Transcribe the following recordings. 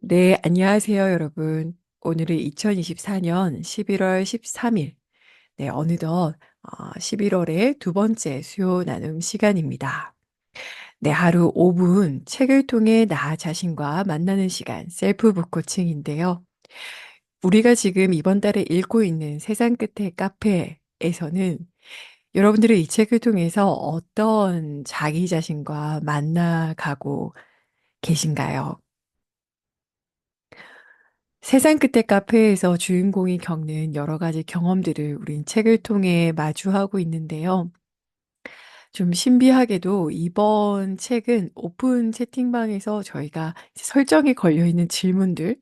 네, 안녕하세요, 여러분. 오늘은 2024년 11월 13일. 네, 어느덧 11월의 두 번째 수요 나눔 시간입니다. 네, 하루 5분 책을 통해 나 자신과 만나는 시간, 셀프 북 코칭인데요. 우리가 지금 이번 달에 읽고 있는 세상 끝의 카페에서는 여러분들은 이 책을 통해서 어떤 자기 자신과 만나가고 계신가요? 세상 끝의 카페에서 주인공이 겪는 여러 가지 경험들을 우린 책을 통해 마주하고 있는데요. 좀 신비하게도 이번 책은 오픈 채팅방에서 저희가 이제 설정에 걸려 있는 질문들,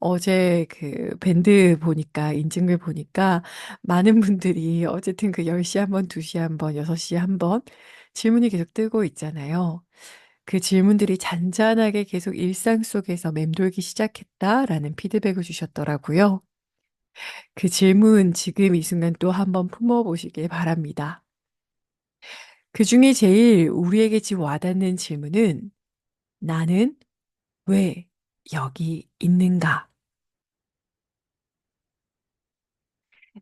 어제 그 밴드 보니까, 인증글 보니까 많은 분들이 어쨌든 그 10시 한 번, 2시 한 번, 6시 한 번 질문이 계속 뜨고 있잖아요. 그 질문들이 잔잔하게 계속 일상 속에서 맴돌기 시작했다라는 피드백을 주셨더라고요. 그 질문 지금 이 순간 또 한번 품어보시길 바랍니다. 그 중에 제일 우리에게 지금 와닿는 질문은 나는 왜 여기 있는가?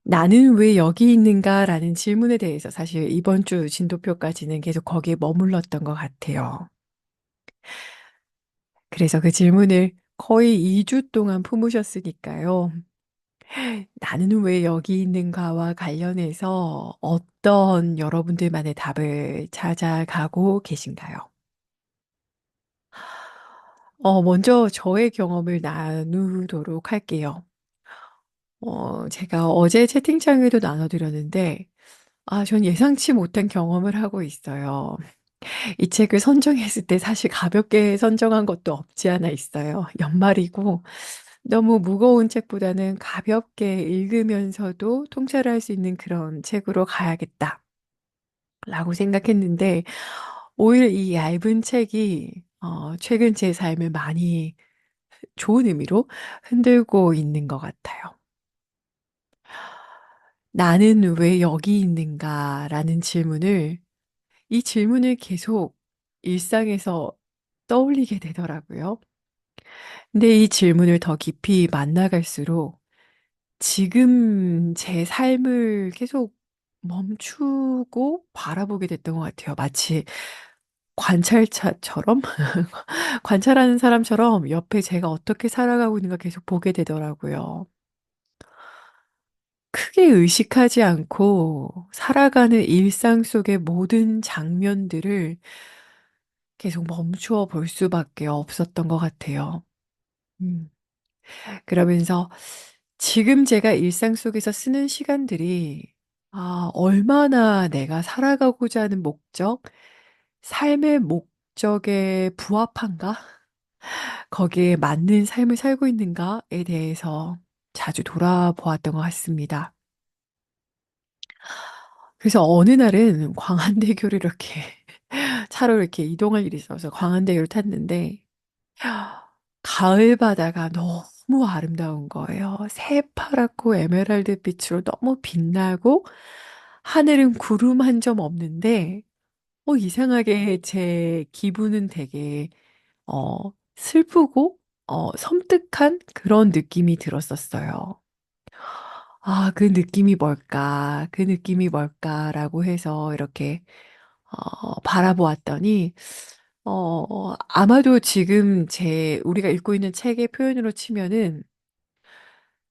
나는 왜 여기 있는가라는 질문에 대해서 사실 이번 주 진도표까지는 계속 거기에 머물렀던 것 같아요. 그래서 그 질문을 거의 2주 동안 품으셨으니까요. 나는 왜 여기 있는가와 관련해서 어떤 여러분들만의 답을 찾아가고 계신가요? 먼저 저의 경험을 나누도록 할게요. 제가 어제 채팅창에도 나눠드렸는데, 전 예상치 못한 경험을 하고 있어요. 이 책을 선정했을 때 사실 가볍게 선정한 것도 없지 않아 있어요. 연말이고, 너무 무거운 책보다는 가볍게 읽으면서도 통찰할 수 있는 그런 책으로 가야겠다. 라고 생각했는데, 오히려 이 얇은 책이, 최근 제 삶을 많이 좋은 의미로 흔들고 있는 것 같아요. 나는 왜 여기 있는가? 라는 질문을, 이 질문을 계속 일상에서 떠올리게 되더라고요. 근데 이 질문을 더 깊이 만나갈수록 지금 제 삶을 계속 멈추고 바라보게 됐던 것 같아요. 마치 관찰차처럼, 관찰하는 사람처럼 옆에 제가 어떻게 살아가고 있는가 계속 보게 되더라고요. 크게 의식하지 않고 살아가는 일상 속의 모든 장면들을 계속 멈추어 볼 수밖에 없었던 것 같아요. 음. 그러면서 지금 제가 일상 속에서 쓰는 시간들이 얼마나 내가 살아가고자 하는 목적, 삶의 목적에 부합한가? 거기에 맞는 삶을 살고 있는가에 대해서 자주 돌아보았던 것 같습니다. 그래서 어느 날은 광안대교를 이렇게 차로 이렇게 이동할 일이 있어서 광안대교를 탔는데 가을 바다가 너무 아름다운 거예요. 새파랗고 에메랄드 빛으로 너무 빛나고 하늘은 구름 한 점 없는데 이상하게 제 기분은 되게 슬프고 섬뜩한 그런 느낌이 들었었어요. 그 느낌이 뭘까? 그 느낌이 뭘까라고 해서 이렇게 바라보았더니 아마도 지금 우리가 읽고 있는 책의 표현으로 치면은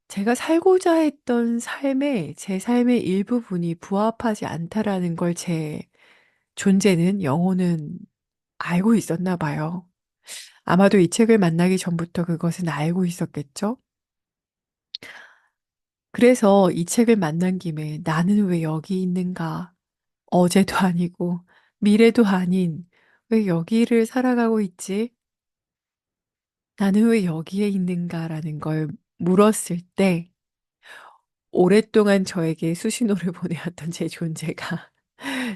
제가 살고자 했던 제 삶의 일부분이 부합하지 않다라는 걸 제 존재는, 영혼은 알고 있었나 봐요. 아마도 이 책을 만나기 전부터 그것은 알고 있었겠죠? 그래서 이 책을 만난 김에 나는 왜 여기 있는가? 어제도 아니고 미래도 아닌 왜 여기를 살아가고 있지? 나는 왜 여기에 있는가라는 걸 물었을 때 오랫동안 저에게 수신호를 보내왔던 제 존재가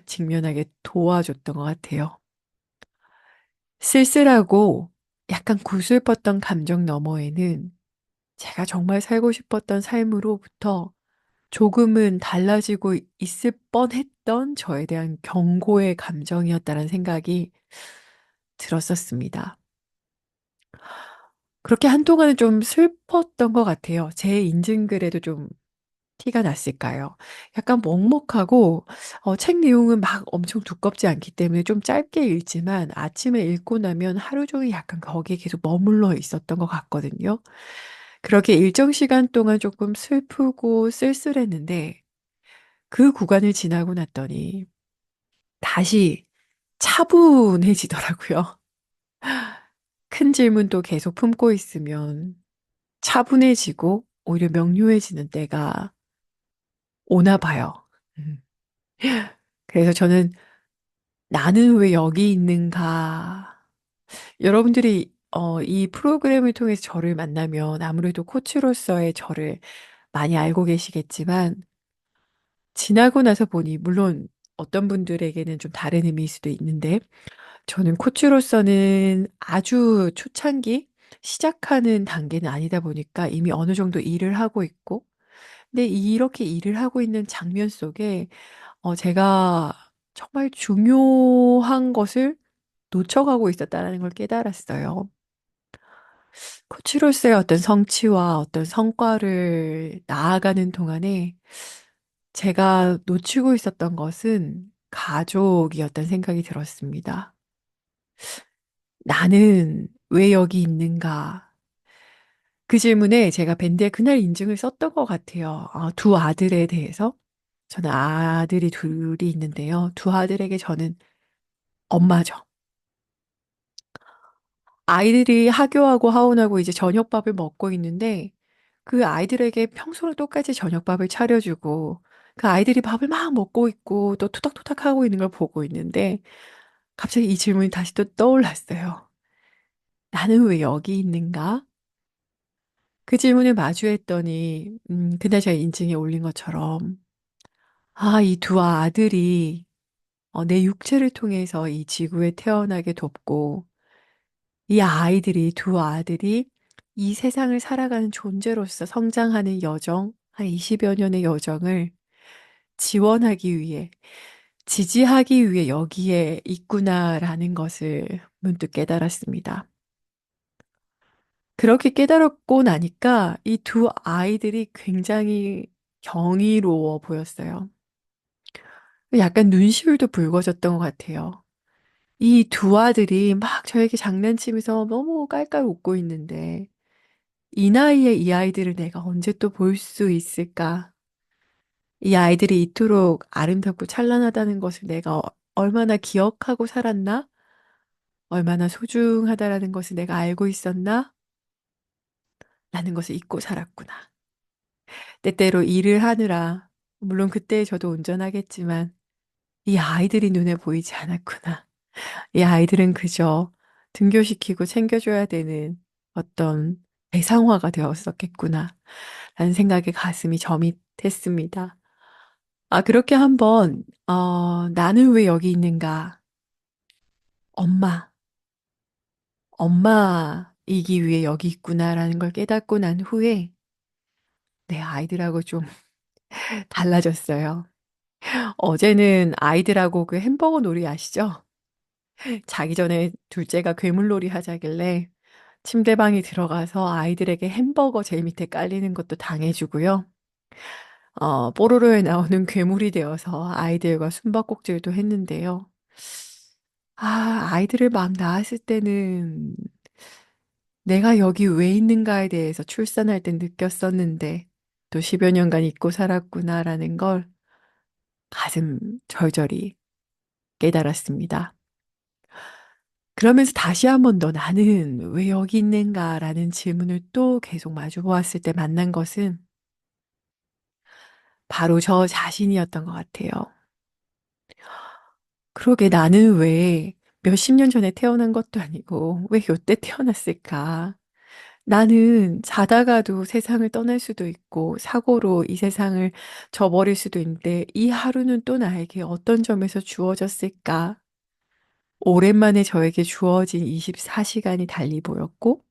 직면하게 도와줬던 것 같아요. 쓸쓸하고 약간 구슬펐던 감정 너머에는 제가 정말 살고 싶었던 삶으로부터 조금은 달라지고 있을 뻔했던 저에 대한 경고의 감정이었다는 생각이 들었었습니다. 그렇게 한동안은 좀 슬펐던 것 같아요. 제 인증글에도 좀 티가 났을까요? 약간 먹먹하고, 책 내용은 막 엄청 두껍지 않기 때문에 좀 짧게 읽지만 아침에 읽고 나면 하루 종일 약간 거기에 계속 머물러 있었던 것 같거든요. 그렇게 일정 시간 동안 조금 슬프고 쓸쓸했는데 그 구간을 지나고 났더니 다시 차분해지더라고요. 큰 질문도 계속 품고 있으면 차분해지고 오히려 명료해지는 때가 오나 봐요. 음. 그래서 저는 나는 왜 여기 있는가? 여러분들이 이 프로그램을 통해서 저를 만나면 아무래도 코치로서의 저를 많이 알고 계시겠지만 지나고 나서 보니 물론 어떤 분들에게는 좀 다른 의미일 수도 있는데 저는 코치로서는 아주 초창기 시작하는 단계는 아니다 보니까 이미 어느 정도 일을 하고 있고 근데 이렇게 일을 하고 있는 장면 속에 제가 정말 중요한 것을 놓쳐가고 있었다라는 걸 깨달았어요. 코치로서의 어떤 성취와 어떤 성과를 나아가는 동안에 제가 놓치고 있었던 것은 가족이었던 생각이 들었습니다. 나는 왜 여기 있는가? 그 질문에 제가 밴드에 그날 인증을 썼던 것 같아요. 두 아들에 대해서. 저는 아들이 둘이 있는데요. 두 아들에게 저는 엄마죠. 아이들이 하교하고 하원하고 이제 저녁밥을 먹고 있는데 그 아이들에게 평소랑 똑같이 저녁밥을 차려주고 그 아이들이 밥을 막 먹고 있고 또 투닥투닥 하고 있는 걸 보고 있는데 갑자기 이 질문이 다시 또 떠올랐어요. 나는 왜 여기 있는가? 그 질문을 마주했더니 그날 제가 인증에 올린 것처럼 이 두 아들이 내 육체를 통해서 이 지구에 태어나게 돕고 이 아이들이 두 아들이 이 세상을 살아가는 존재로서 성장하는 여정, 한 20여 년의 여정을 지원하기 위해, 지지하기 위해 여기에 있구나라는 것을 문득 깨달았습니다. 그렇게 깨달았고 나니까 이 두 아이들이 굉장히 경이로워 보였어요. 약간 눈시울도 붉어졌던 것 같아요. 이 두 아들이 막 저에게 장난치면서 너무 깔깔 웃고 있는데, 이 나이에 이 아이들을 내가 언제 또 볼 수 있을까? 이 아이들이 이토록 아름답고 찬란하다는 것을 내가 얼마나 기억하고 살았나? 얼마나 소중하다라는 것을 내가 알고 있었나? 라는 것을 잊고 살았구나. 때때로 일을 하느라, 물론 그때 저도 운전하겠지만, 이 아이들이 눈에 보이지 않았구나. 이 아이들은 그저 등교시키고 챙겨줘야 되는 어떤 대상화가 되었었겠구나. 라는 생각에 가슴이 저밋했습니다. 그렇게 한번, 나는 왜 여기 있는가? 엄마, 엄마이기 위해 여기 있구나라는 걸 깨닫고 난 후에 내 아이들하고 좀 달라졌어요. 어제는 아이들하고 그 햄버거 놀이 아시죠? 자기 전에 둘째가 괴물놀이 하자길래 침대방에 들어가서 아이들에게 햄버거 제일 밑에 깔리는 것도 당해주고요. 뽀로로에 나오는 괴물이 되어서 아이들과 숨바꼭질도 했는데요. 아이들을 막 낳았을 때는 내가 여기 왜 있는가에 대해서 출산할 때 느꼈었는데 또 10여 년간 잊고 살았구나라는 걸 가슴 절절히 깨달았습니다. 그러면서 다시 한 번 더 나는 왜 여기 있는가라는 질문을 또 계속 마주 보았을 때 만난 것은 바로 저 자신이었던 것 같아요. 그러게 나는 왜 몇십 년 전에 태어난 것도 아니고 왜 요때 태어났을까? 나는 자다가도 세상을 떠날 수도 있고 사고로 이 세상을 저버릴 수도 있는데 이 하루는 또 나에게 어떤 점에서 주어졌을까? 오랜만에 저에게 주어진 24시간이 달리 보였고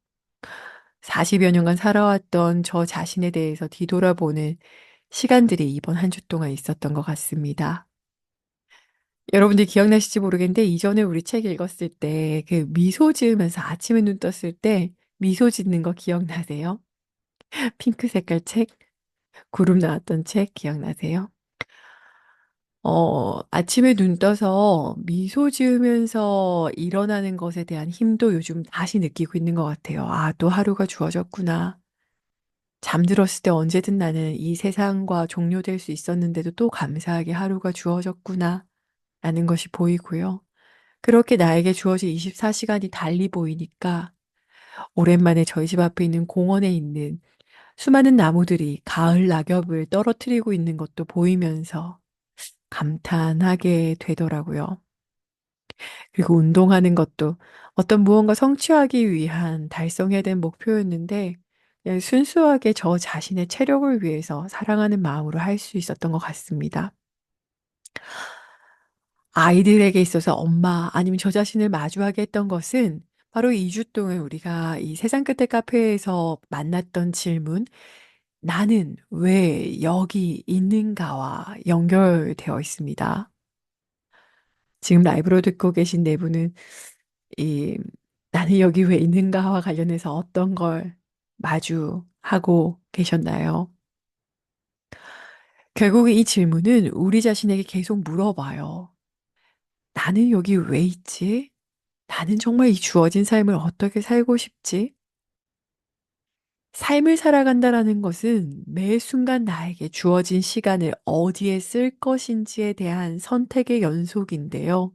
40여 년간 살아왔던 저 자신에 대해서 뒤돌아보는 시간들이 이번 한 주 동안 있었던 것 같습니다. 여러분들 기억나실지 모르겠는데 이전에 우리 책 읽었을 때 그 미소 지으면서 아침에 눈 떴을 때 미소 짓는 거 기억나세요? 핑크 색깔 책, 구름 나왔던 책 기억나세요? 아침에 눈 떠서 미소 지으면서 일어나는 것에 대한 힘도 요즘 다시 느끼고 있는 것 같아요. 아, 또 하루가 주어졌구나. 잠들었을 때 언제든 나는 이 세상과 종료될 수 있었는데도 또 감사하게 하루가 주어졌구나. 라는 것이 보이고요. 그렇게 나에게 주어진 24시간이 달리 보이니까 오랜만에 저희 집 앞에 있는 공원에 있는 수많은 나무들이 가을 낙엽을 떨어뜨리고 있는 것도 보이면서 감탄하게 되더라고요. 그리고 운동하는 것도 어떤 무언가 성취하기 위한 달성해야 될 목표였는데 그냥 순수하게 저 자신의 체력을 위해서 사랑하는 마음으로 할 수 있었던 것 같습니다. 아이들에게 있어서 엄마 아니면 저 자신을 마주하게 했던 것은 바로 2주 동안 우리가 이 세상 끝의 카페에서 만났던 질문, 나는 왜 여기 있는가와 연결되어 있습니다. 지금 라이브로 듣고 계신 네 분은 이 나는 여기 왜 있는가와 관련해서 어떤 걸 마주하고 계셨나요? 결국 이 질문은 우리 자신에게 계속 물어봐요. 나는 여기 왜 있지? 나는 정말 이 주어진 삶을 어떻게 살고 싶지? 삶을 살아간다라는 것은 매 순간 나에게 주어진 시간을 어디에 쓸 것인지에 대한 선택의 연속인데요.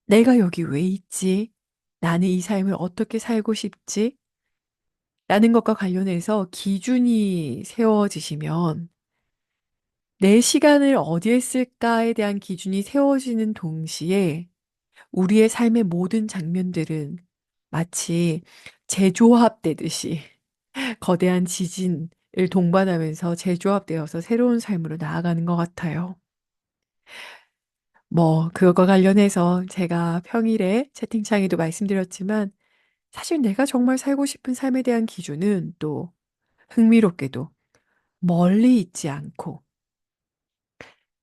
내가 여기 왜 있지? 나는 이 삶을 어떻게 살고 싶지? 라는 것과 관련해서 기준이 세워지시면 내 시간을 어디에 쓸까에 대한 기준이 세워지는 동시에 우리의 삶의 모든 장면들은 마치 재조합되듯이 거대한 지진을 동반하면서 재조합되어서 새로운 삶으로 나아가는 것 같아요. 뭐, 그것과 관련해서 제가 평일에 채팅창에도 말씀드렸지만 사실 내가 정말 살고 싶은 삶에 대한 기준은 또 흥미롭게도 멀리 있지 않고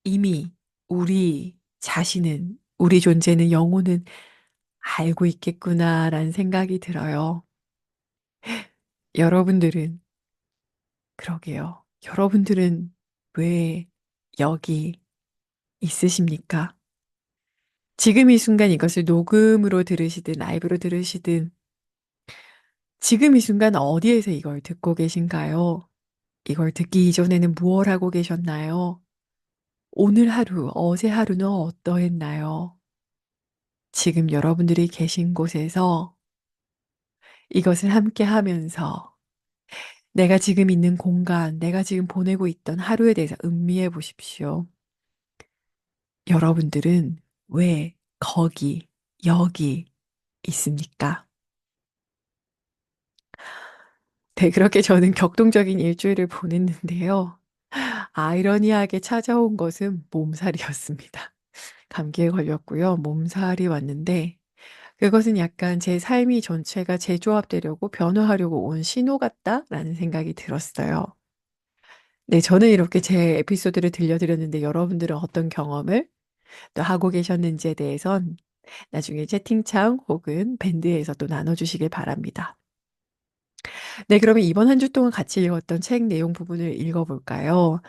이미 우리 자신은, 우리 존재는, 영혼은 알고 있겠구나라는 생각이 들어요. 여러분들은, 그러게요. 여러분들은 왜 여기 있으십니까? 지금 이 순간 이것을 녹음으로 들으시든 라이브로 들으시든 지금 이 순간 어디에서 이걸 듣고 계신가요? 이걸 듣기 이전에는 무얼 하고 계셨나요? 오늘 하루, 어제 하루는 어떠했나요? 지금 여러분들이 계신 곳에서 이것을 함께 하면서 내가 지금 있는 공간, 내가 지금 보내고 있던 하루에 대해서 음미해 보십시오. 여러분들은 왜 거기, 여기 있습니까? 네, 그렇게 저는 격동적인 일주일을 보냈는데요. 아이러니하게 찾아온 것은 몸살이었습니다. 감기에 걸렸고요. 몸살이 왔는데 그것은 약간 제 삶이 전체가 재조합되려고 변화하려고 온 신호 같다라는 생각이 들었어요. 네, 저는 이렇게 제 에피소드를 들려드렸는데 여러분들은 어떤 경험을 또 하고 계셨는지에 대해선 나중에 채팅창 혹은 밴드에서 또 나눠주시길 바랍니다. 네, 그러면 이번 한 주 동안 같이 읽었던 책 내용 부분을 읽어볼까요?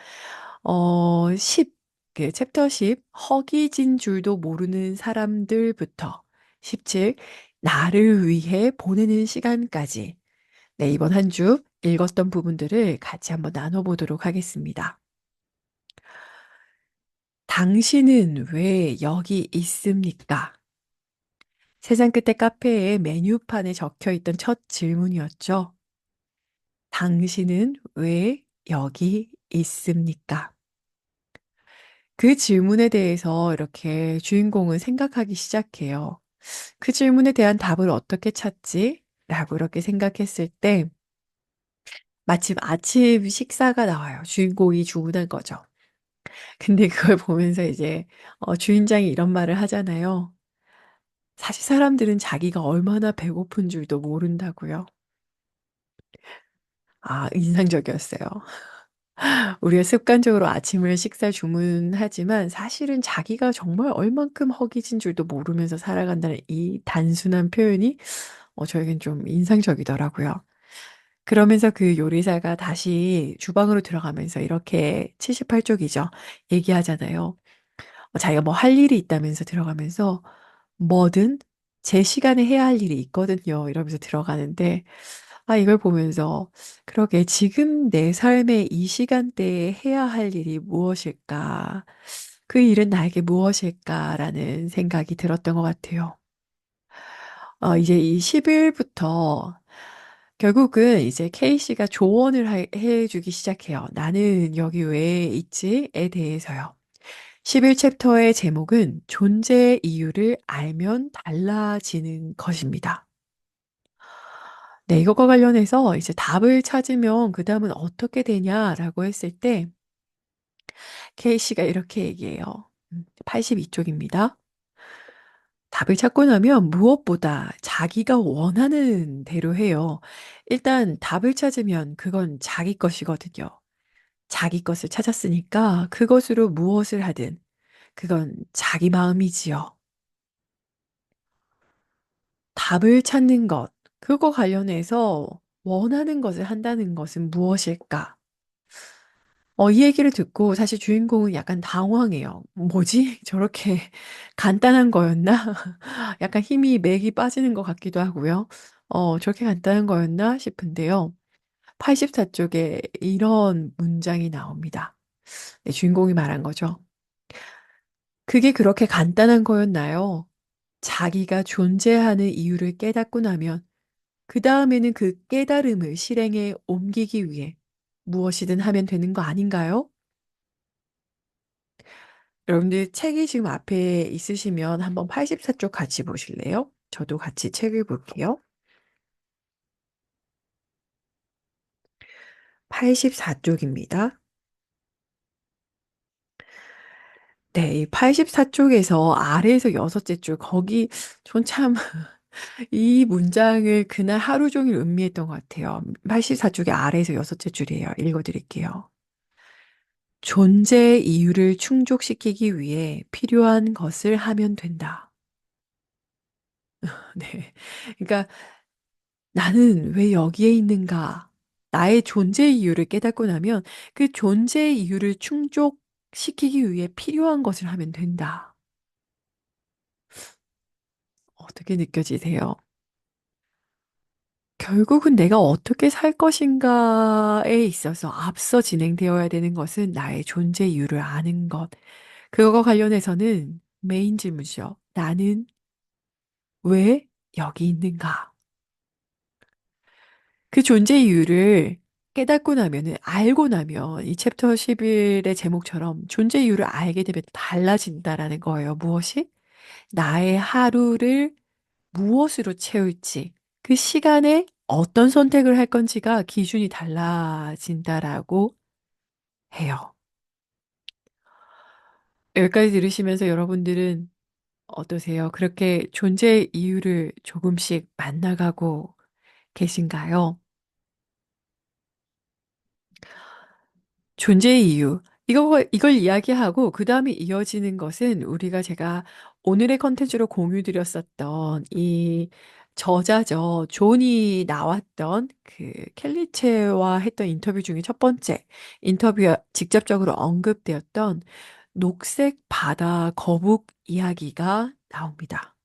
10, 그 챕터 10, 허기진 줄도 모르는 사람들부터 17, 나를 위해 보내는 시간까지. 네, 이번 한 주 읽었던 부분들을 같이 한번 나눠보도록 하겠습니다. 당신은 왜 여기 있습니까? 세상 끝에 카페의 메뉴판에 적혀 있던 첫 질문이었죠. 당신은 왜 여기 있습니까? 그 질문에 대해서 이렇게 주인공은 생각하기 시작해요. 그 질문에 대한 답을 어떻게 찾지? 라고 이렇게 생각했을 때 마침 아침 식사가 나와요. 주인공이 주문한 거죠. 근데 그걸 보면서 이제 주인장이 이런 말을 하잖아요. 사실 사람들은 자기가 얼마나 배고픈 줄도 모른다고요. 아, 인상적이었어요. 우리가 습관적으로 아침을 식사 주문하지만 사실은 자기가 정말 얼만큼 허기진 줄도 모르면서 살아간다는 이 단순한 표현이 저에겐 좀 인상적이더라고요. 그러면서 그 요리사가 다시 주방으로 들어가면서 이렇게 78쪽이죠. 얘기하잖아요. 자기가 뭐 할 일이 있다면서 들어가면서 뭐든 제 시간에 해야 할 일이 있거든요. 이러면서 들어가는데, 이걸 보면서, 그러게 지금 내 삶의 이 시간대에 해야 할 일이 무엇일까? 그 일은 나에게 무엇일까라는 생각이 들었던 것 같아요. 이제 이 10일부터 결국은 이제 K씨가 조언을 해주기 시작해요. 나는 여기 왜 있지에 대해서요. 11 챕터의 제목은 존재의 이유를 알면 달라지는 것입니다. 네, 이것과 관련해서 이제 답을 찾으면 그 다음은 어떻게 되냐라고 했을 때 K씨가 이렇게 얘기해요. 82쪽입니다. 답을 찾고 나면 무엇보다 자기가 원하는 대로 해요. 일단 답을 찾으면 그건 자기 것이거든요. 자기 것을 찾았으니까 그것으로 무엇을 하든 그건 자기 마음이지요. 답을 찾는 것, 그거 관련해서 원하는 것을 한다는 것은 무엇일까? 이 얘기를 듣고 사실 주인공은 약간 당황해요. 뭐지? 저렇게 간단한 거였나? 약간 힘이 맥이 빠지는 것 같기도 하고요. 저렇게 간단한 거였나 싶은데요. 84쪽에 이런 문장이 나옵니다. 네, 주인공이 말한 거죠. 그게 그렇게 간단한 거였나요? 자기가 존재하는 이유를 깨닫고 나면 그 다음에는 그 깨달음을 실행에 옮기기 위해 무엇이든 하면 되는 거 아닌가요? 여러분들 책이 지금 앞에 있으시면 한번 84쪽 같이 보실래요? 저도 같이 책을 볼게요. 84쪽입니다. 네, 이 84쪽에서 아래에서 여섯째 줄, 거기, 전 참, 이 문장을 그날 하루 종일 음미했던 것 같아요. 84쪽의 아래에서 여섯째 줄이에요. 읽어드릴게요. 존재의 이유를 충족시키기 위해 필요한 것을 하면 된다. 네. 그러니까 나는 왜 여기에 있는가? 나의 존재 이유를 깨닫고 나면 그 존재 이유를 충족시키기 위해 필요한 것을 하면 된다. 어떻게 느껴지세요? 결국은 내가 어떻게 살 것인가에 있어서 앞서 진행되어야 되는 것은 나의 존재 이유를 아는 것. 그거와 관련해서는 메인 질문이죠. 나는 왜 여기 있는가? 그 존재 이유를 깨닫고 나면은, 알고 나면 이 챕터 11의 제목처럼 존재 이유를 알게 되면 달라진다라는 거예요. 무엇이? 나의 하루를 무엇으로 채울지, 그 시간에 어떤 선택을 할 건지가 기준이 달라진다라고 해요. 여기까지 들으시면서 여러분들은 어떠세요? 그렇게 존재 이유를 조금씩 만나가고 계신가요? 존재의 이유. 이걸 이야기하고 그 다음에 이어지는 것은 우리가 제가 오늘의 컨텐츠로 공유 드렸었던 이 저자죠. 존이 나왔던 그 켈리체와 했던 인터뷰 중에 첫 번째 인터뷰에 직접적으로 언급되었던 녹색 바다 거북 이야기가 나옵니다.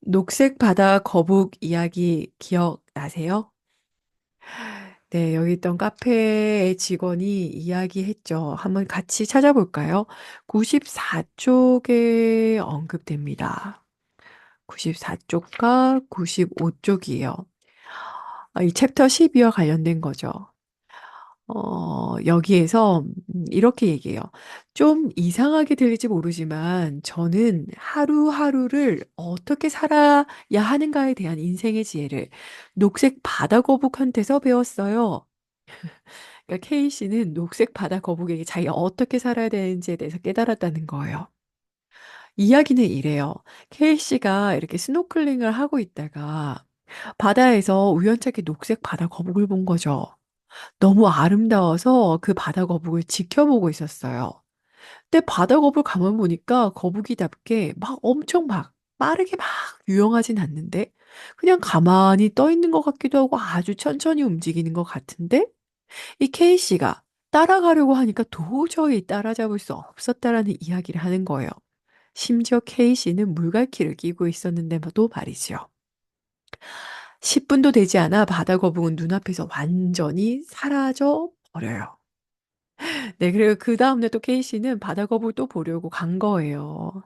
녹색 바다 거북 이야기 기억나세요? 네, 여기 있던 카페의 직원이 이야기했죠. 한번 같이 찾아볼까요? 94쪽에 언급됩니다. 94쪽과 95쪽이에요. 이 챕터 12와 관련된 거죠. 여기에서 이렇게 얘기해요. 좀 이상하게 들릴지 모르지만 저는 하루하루를 어떻게 살아야 하는가에 대한 인생의 지혜를 녹색 바다 거북한테서 배웠어요. 그러니까 K 씨는 녹색 바다 거북에게 자기가 어떻게 살아야 되는지에 대해서 깨달았다는 거예요. 이야기는 이래요. K 씨가 이렇게 스노클링을 하고 있다가 바다에서 우연찮게 녹색 바다 거북을 본 거죠. 너무 아름다워서 그 바다 거북을 지켜보고 있었어요. 근데 바다 거북 가만 보니까 거북이답게 막 엄청 막 빠르게 막 유영하진 않는데 그냥 가만히 떠 있는 것 같기도 하고 아주 천천히 움직이는 것 같은데 이 K씨가 따라가려고 하니까 도저히 따라잡을 수 없었다라는 이야기를 하는 거예요. 심지어 K씨는 물갈퀴를 끼고 있었는데도 말이죠. 10분도 되지 않아 바다 거북은 눈앞에서 완전히 사라져 버려요. 네, 그리고 그다음 날 또 K씨는 바다 거북을 또 보려고 간 거예요.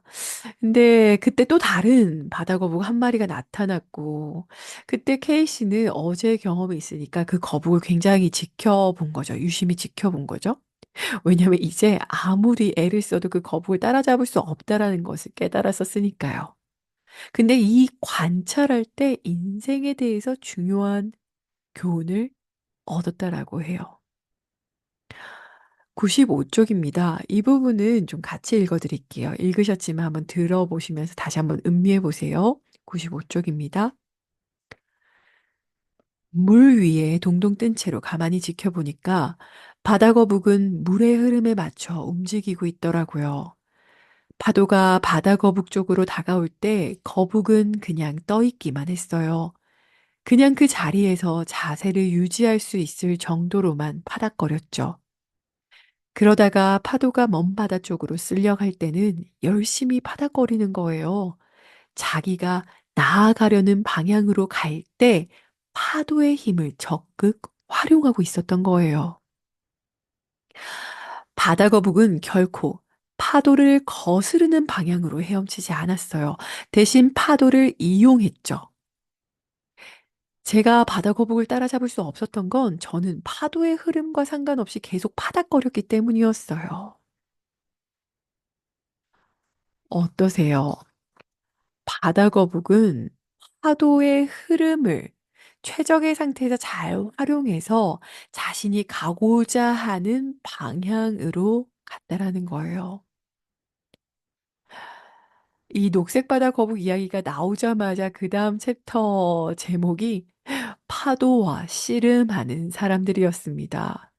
근데 그때 또 다른 바다 거북 한 마리가 나타났고, 그때 K씨는 어제 경험이 있으니까 그 거북을 굉장히 지켜본 거죠. 유심히 지켜본 거죠. 왜냐면 이제 아무리 애를 써도 그 거북을 따라잡을 수 없다라는 것을 깨달았었으니까요. 근데 이 관찰할 때 인생에 대해서 중요한 교훈을 얻었다라고 해요. 95쪽입니다. 이 부분은 좀 같이 읽어 드릴게요. 읽으셨지만 한번 들어보시면서 다시 한번 음미해 보세요. 95쪽입니다. 물 위에 동동 뜬 채로 가만히 지켜보니까 바다 거북은 물의 흐름에 맞춰 움직이고 있더라고요. 파도가 바다 거북 쪽으로 다가올 때 거북은 그냥 떠 있기만 했어요. 그냥 그 자리에서 자세를 유지할 수 있을 정도로만 파닥거렸죠. 그러다가 파도가 먼 바다 쪽으로 쓸려갈 때는 열심히 파닥거리는 거예요. 자기가 나아가려는 방향으로 갈 때 파도의 힘을 적극 활용하고 있었던 거예요. 바다 거북은 결코 파도를 거스르는 방향으로 헤엄치지 않았어요. 대신 파도를 이용했죠. 제가 바다 거북을 따라잡을 수 없었던 건 저는 파도의 흐름과 상관없이 계속 파닥거렸기 때문이었어요. 어떠세요? 바다 거북은 파도의 흐름을 최적의 상태에서 잘 활용해서 자신이 가고자 하는 방향으로 갔다라는 거예요. 이 녹색 바다 거북 이야기가 나오자마자 그다음 챕터 제목이 파도와 씨름하는 사람들이었습니다.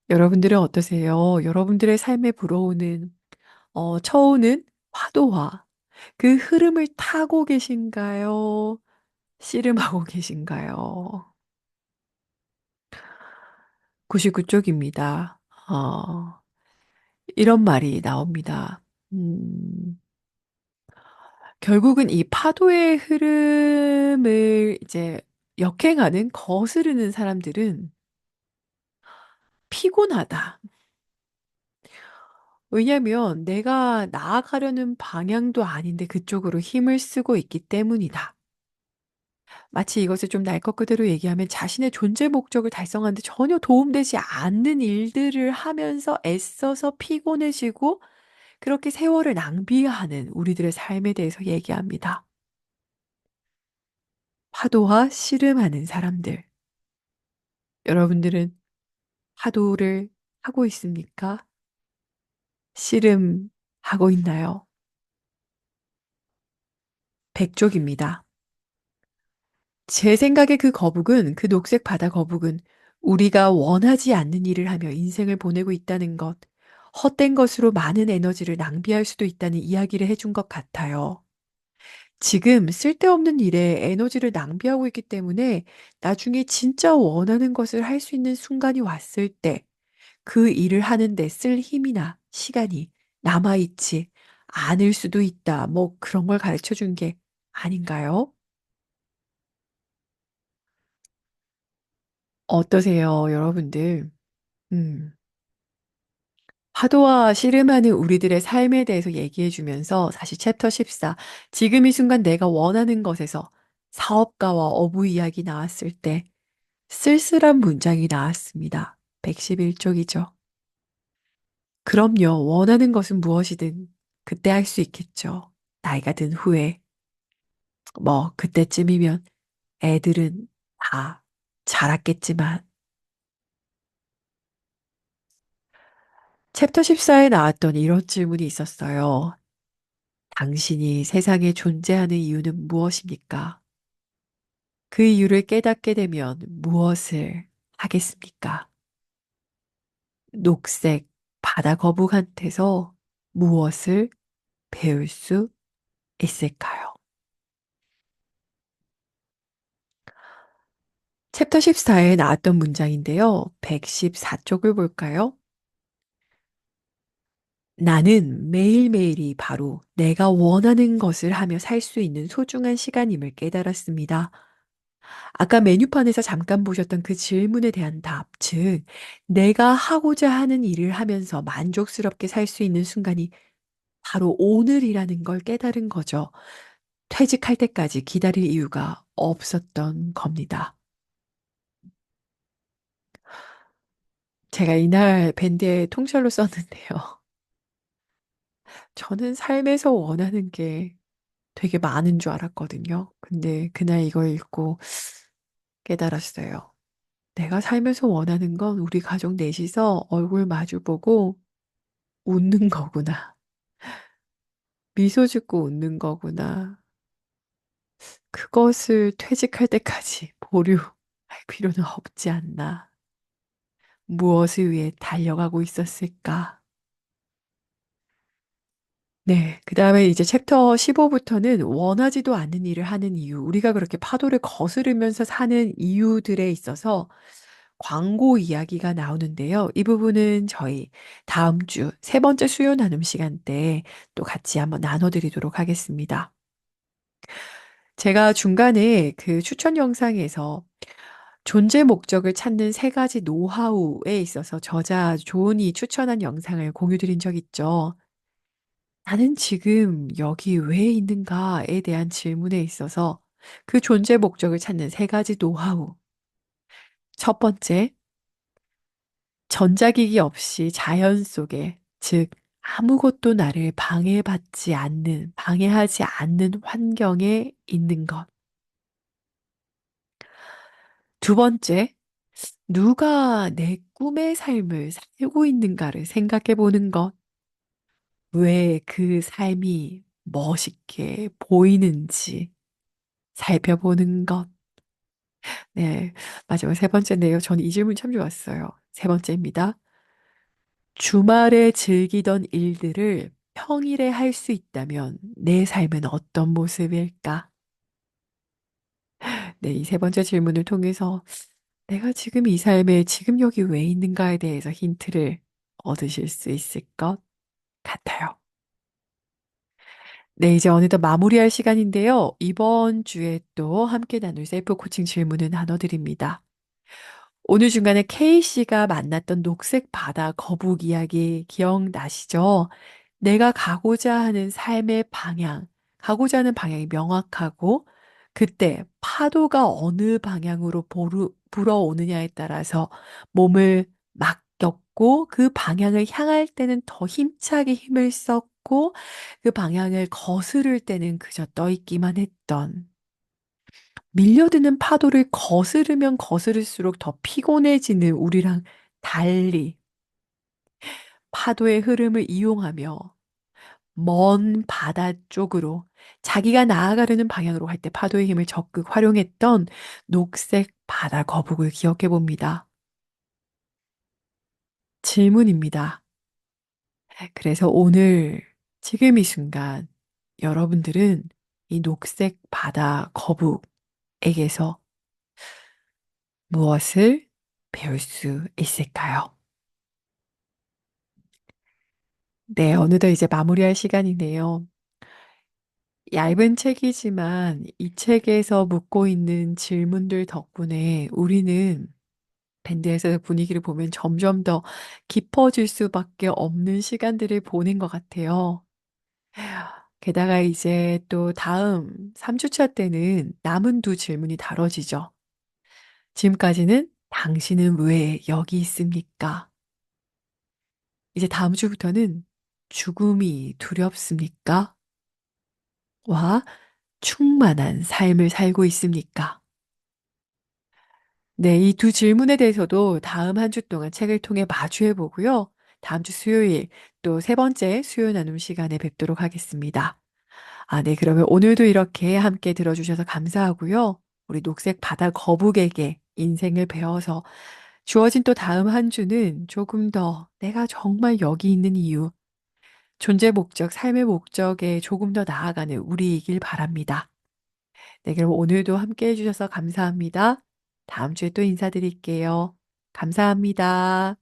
여러분들은 어떠세요? 여러분들의 삶에 불어오는 쳐오는 파도와 그 흐름을 타고 계신가요? 씨름하고 계신가요? 99쪽입니다. 이런 말이 나옵니다. 음, 결국은 이 파도의 흐름을 이제 역행하는, 거스르는 사람들은 피곤하다. 왜냐면 내가 나아가려는 방향도 아닌데 그쪽으로 힘을 쓰고 있기 때문이다. 마치 이것을 좀 날 것 그대로 얘기하면 자신의 존재 목적을 달성하는데 전혀 도움되지 않는 일들을 하면서 애써서 피곤해지고 그렇게 세월을 낭비하는 우리들의 삶에 대해서 얘기합니다. 파도와 씨름하는 사람들. 여러분들은 파도를 하고 있습니까? 씨름하고 있나요? 백족입니다. 제 생각에 그 거북은, 그 녹색 바다 거북은 우리가 원하지 않는 일을 하며 인생을 보내고 있다는 것, 헛된 것으로 많은 에너지를 낭비할 수도 있다는 이야기를 해준 것 같아요. 지금 쓸데없는 일에 에너지를 낭비하고 있기 때문에 나중에 진짜 원하는 것을 할 수 있는 순간이 왔을 때 그 일을 하는데 쓸 힘이나 시간이 남아있지 않을 수도 있다. 뭐 그런 걸 가르쳐 준 게 아닌가요? 어떠세요, 여러분들? 음. 파도와 씨름하는 우리들의 삶에 대해서 얘기해 주면서 사실 챕터 14, 지금 이 순간 내가 원하는 것에서 사업가와 어부 이야기 나왔을 때 쓸쓸한 문장이 나왔습니다. 111쪽이죠. 그럼요, 원하는 것은 무엇이든 그때 할 수 있겠죠. 나이가 든 후에, 뭐, 그때쯤이면 애들은 다 자랐겠지만, 챕터 14에 나왔던 이런 질문이 있었어요. 당신이 세상에 존재하는 이유는 무엇입니까? 그 이유를 깨닫게 되면 무엇을 하겠습니까? 녹색 바다 거북한테서 무엇을 배울 수 있을까요? 챕터 14에 나왔던 문장인데요. 114쪽을 볼까요? 나는 매일매일이 바로 내가 원하는 것을 하며 살 수 있는 소중한 시간임을 깨달았습니다. 아까 메뉴판에서 잠깐 보셨던 그 질문에 대한 답, 즉, 내가 하고자 하는 일을 하면서 만족스럽게 살 수 있는 순간이 바로 오늘이라는 걸 깨달은 거죠. 퇴직할 때까지 기다릴 이유가 없었던 겁니다. 제가 이날 밴드에 통찰로 썼는데요. 저는 삶에서 원하는 게 되게 많은 줄 알았거든요. 근데 그날 이걸 읽고 깨달았어요. 내가 살면서 원하는 건 우리 가족 넷이서 얼굴 마주보고 웃는 거구나. 미소 짓고 웃는 거구나. 그것을 퇴직할 때까지 보류할 필요는 없지 않나. 무엇을 위해 달려가고 있었을까? 네. 그다음에 이제 챕터 15부터는 원하지도 않는 일을 하는 이유, 우리가 그렇게 파도를 거스르면서 사는 이유들에 있어서 광고 이야기가 나오는데요. 이 부분은 저희 다음 주 세 번째 수요 나눔 시간 때 또 같이 한번 나눠 드리도록 하겠습니다. 제가 중간에 그 추천 영상에서 존재 목적을 찾는 세 가지 노하우에 있어서 저자 존이 추천한 영상을 공유 드린 적 있죠. 나는 지금 여기 왜 있는가에 대한 질문에 있어서 그 존재 목적을 찾는 세 가지 노하우. 첫 번째, 전자기기 없이 자연 속에, 즉, 아무것도 나를 방해하지 않는 환경에 있는 것. 두 번째, 누가 내 꿈의 삶을 살고 있는가를 생각해 보는 것. 왜 그 삶이 멋있게 보이는지 살펴보는 것. 네. 마지막 세 번째인데요. 저는 이 질문 참 좋았어요. 세 번째입니다. 주말에 즐기던 일들을 평일에 할 수 있다면 내 삶은 어떤 모습일까? 네, 이 세 번째 질문을 통해서 내가 지금 이 삶에 지금 여기 왜 있는가에 대해서 힌트를 얻으실 수 있을 것 같아요. 네, 이제 어느덧 마무리할 시간인데요. 이번 주에 또 함께 나눌 셀프 코칭 질문을 나눠드립니다. 오늘 중간에 K씨가 만났던 녹색 바다 거북 이야기 기억나시죠? 내가 가고자 하는 삶의 방향, 가고자 하는 방향이 명확하고, 그때 파도가 어느 방향으로 불어오느냐에 따라서 몸을 맡겼고, 그 방향을 향할 때는 더 힘차게 힘을 썼고, 그 방향을 거스를 때는 그저 떠있기만 했던, 밀려드는 파도를 거스르면 거스를수록 더 피곤해지는 우리랑 달리 파도의 흐름을 이용하며 먼 바다 쪽으로 자기가 나아가려는 방향으로 갈 때 파도의 힘을 적극 활용했던 녹색 바다 거북을 기억해 봅니다. 질문입니다. 그래서 오늘 지금 이 순간 여러분들은 이 녹색 바다 거북에게서 무엇을 배울 수 있을까요? 네, 어느덧 이제 마무리할 시간이네요. 얇은 책이지만 이 책에서 묻고 있는 질문들 덕분에 우리는 밴드에서 분위기를 보면 점점 더 깊어질 수밖에 없는 시간들을 보낸 것 같아요. 게다가 이제 또 다음 3주차 때는 남은 두 질문이 다뤄지죠. 지금까지는 당신은 왜 여기 있습니까? 이제 다음 주부터는 죽음이 두렵습니까? 와, 충만한 삶을 살고 있습니까? 네, 이 두 질문에 대해서도 다음 한 주 동안 책을 통해 마주해 보고요. 다음 주 수요일 또 세 번째 수요 나눔 시간에 뵙도록 하겠습니다. 아, 네, 그러면 오늘도 이렇게 함께 들어주셔서 감사하고요. 우리 녹색 바다 거북에게 인생을 배워서 주어진 또 다음 한 주는 조금 더 내가 정말 여기 있는 이유, 존재 목적, 삶의 목적에 조금 더 나아가는 우리이길 바랍니다. 네, 그럼 오늘도 함께 해주셔서 감사합니다. 다음 주에 또 인사드릴게요. 감사합니다.